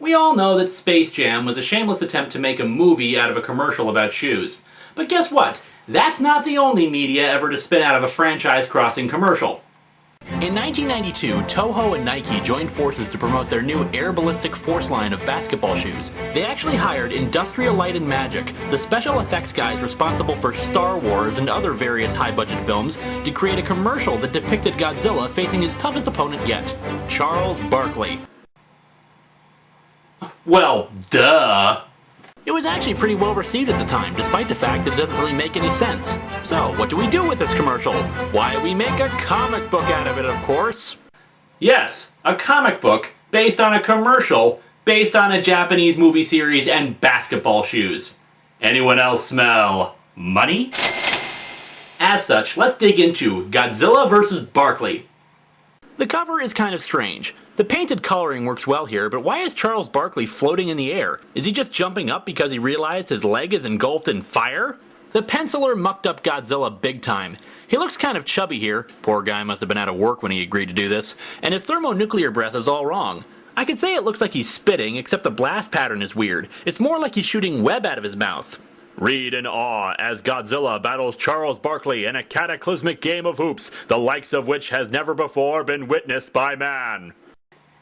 We all know that Space Jam was a shameless attempt to make a movie out of a commercial about shoes. But guess what? That's not the only media ever to spin out of a franchise-crossing commercial. In 1992, Toho and Nike joined forces to promote their new Air Ballistic Force line of basketball shoes. They actually hired Industrial Light and Magic, the special effects guys responsible for Star Wars and other various high-budget films, to create a commercial that depicted Godzilla facing his toughest opponent yet, Charles Barkley. Well, duh! It was actually pretty well received at the time, despite the fact that it doesn't really make any sense. So, what do we do with this commercial? Why, we make a comic book out of it, of course. Yes, a comic book based on a commercial based on a Japanese movie series and basketball shoes. Anyone else smell money? As such, let's dig into Godzilla vs. Barkley. The cover is kind of strange. The painted coloring works well here, but why is Charles Barkley floating in the air? Is he just jumping up because he realized his leg is engulfed in fire? The penciler mucked up Godzilla big time. He looks kind of chubby here, poor guy must have been out of work when he agreed to do this, and his thermonuclear breath is all wrong. I could say it looks like he's spitting, except the blast pattern is weird. It's more like he's shooting web out of his mouth. Read in awe as Godzilla battles Charles Barkley in a cataclysmic game of hoops, the likes of which has never before been witnessed by man.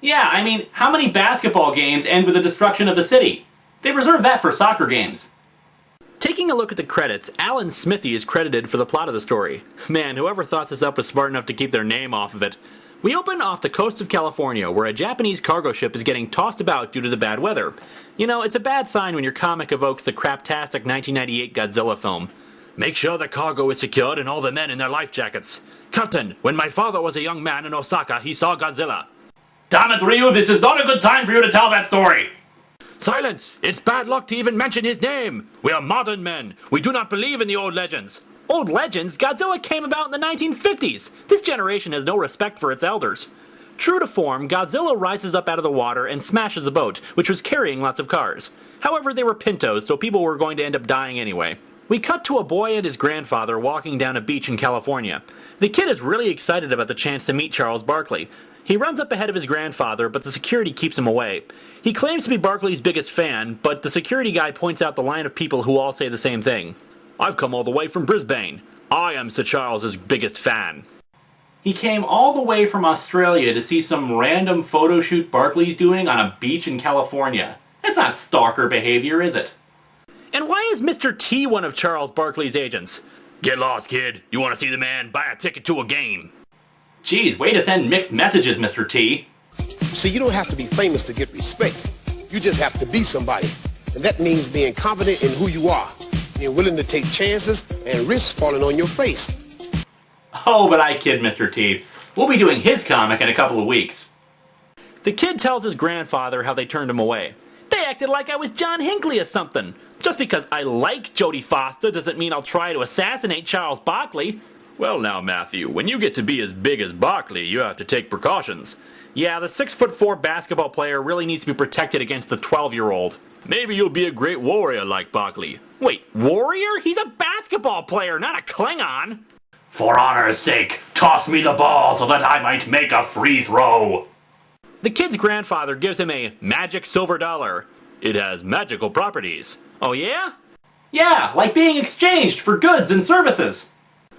Yeah, I mean, how many basketball games end with the destruction of a city? They reserve that for soccer games. Taking a look at the credits, Alan Smithy is credited for the plot of the story. Man, whoever thought this up was smart enough to keep their name off of it. We open off the coast of California, where a Japanese cargo ship is getting tossed about due to the bad weather. You know, it's a bad sign when your comic evokes the craptastic 1998 Godzilla film. Make sure the cargo is secured and all the men in their life jackets. Captain, when my father was a young man in Osaka, he saw Godzilla. Damn it, Ryu, this is not a good time for you to tell that story! Silence! It's bad luck to even mention his name! We are modern men. We do not believe in the old legends. Old legends? Godzilla came about in the 1950s! This generation has no respect for its elders. True to form, Godzilla rises up out of the water and smashes the boat, which was carrying lots of cars. However, they were Pintos, so people were going to end up dying anyway. We cut to a boy and his grandfather walking down a beach in California. The kid is really excited about the chance to meet Charles Barkley. He runs up ahead of his grandfather, but the security keeps him away. He claims to be Barkley's biggest fan, but the security guy points out the line of people who all say the same thing. I've come all the way from Brisbane. I am Sir Charles's biggest fan. He came all the way from Australia to see some random photo shoot Barkley's doing on a beach in California. That's not stalker behavior, is it? And why is Mr. T one of Charles Barkley's agents? Get lost, kid. You want to see the man? Buy a ticket to a game. Geez, way to send mixed messages, Mr. T. See, you don't have to be famous to get respect. You just have to be somebody. And that means being confident in who you are, being willing to take chances and risks falling on your face. Oh, but I kid, Mr. T. We'll be doing his comic in a couple of weeks. The kid tells his grandfather how they turned him away. They acted like I was John Hinckley or something. Just because I like Jodie Foster doesn't mean I'll try to assassinate Charles Barkley. Well now, Matthew, when you get to be as big as Barkley, you have to take precautions. Yeah, the 6'4" basketball player really needs to be protected against the 12-year-old. Maybe you'll be a great warrior like Barkley. Wait, warrior? He's a basketball player, not a Klingon! For honor's sake, toss me the ball so that I might make a free throw! The kid's grandfather gives him a magic silver dollar. It has magical properties. Oh yeah? Yeah, like being exchanged for goods and services.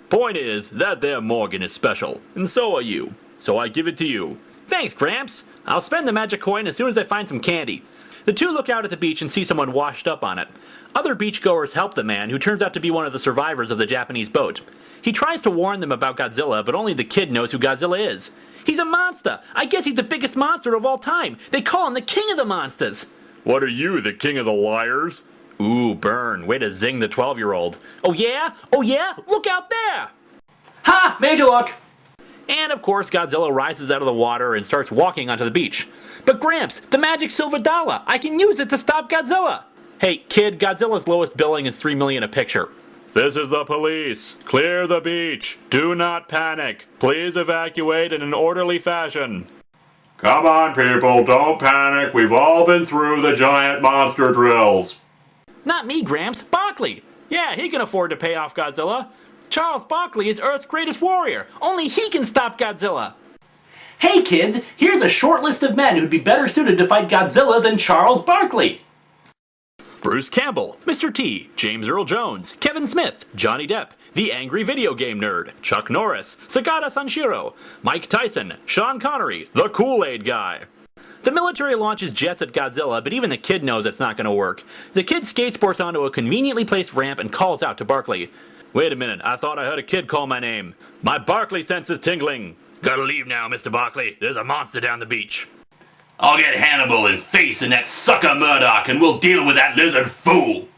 Point is, that there Morgan is special, and so are you. So I give it to you. Thanks, Gramps. I'll spend the magic coin as soon as I find some candy. The two look out at the beach and see someone washed up on it. Other beachgoers help the man, who turns out to be one of the survivors of the Japanese boat. He tries to warn them about Godzilla, but only the kid knows who Godzilla is. He's a monster! I guess he's the biggest monster of all time! They call him the king of the monsters! What are you, the king of the liars? Ooh, burn. Way to zing the 12-year-old. Oh yeah? Oh yeah? Look out there! Ha! Made you look! And of course, Godzilla rises out of the water and starts walking onto the beach. But Gramps, the magic silver dollar! I can use it to stop Godzilla! Hey, kid, Godzilla's lowest billing is $3 million a picture. This is the police. Clear the beach. Do not panic. Please evacuate in an orderly fashion. Come on, people, don't panic. We've all been through the giant monster drills. Not me, Gramps. Barkley. Yeah, he can afford to pay off Godzilla. Charles Barkley is Earth's greatest warrior. Only he can stop Godzilla. Hey kids, here's a short list of men who'd be better suited to fight Godzilla than Charles Barkley. Bruce Campbell, Mr. T, James Earl Jones, Kevin Smith, Johnny Depp, the angry video game nerd, Chuck Norris, Sagata Sanshiro, Mike Tyson, Sean Connery, the Kool-Aid guy. The military launches jets at Godzilla, but even the kid knows it's not going to work. The kid skateboards onto a conveniently placed ramp and calls out to Barkley. Wait a minute, I thought I heard a kid call my name. My Barkley sense is tingling. Gotta leave now, Mr. Barkley. There's a monster down the beach. I'll get Hannibal and Face and that sucker Murdoch, and we'll deal with that lizard fool.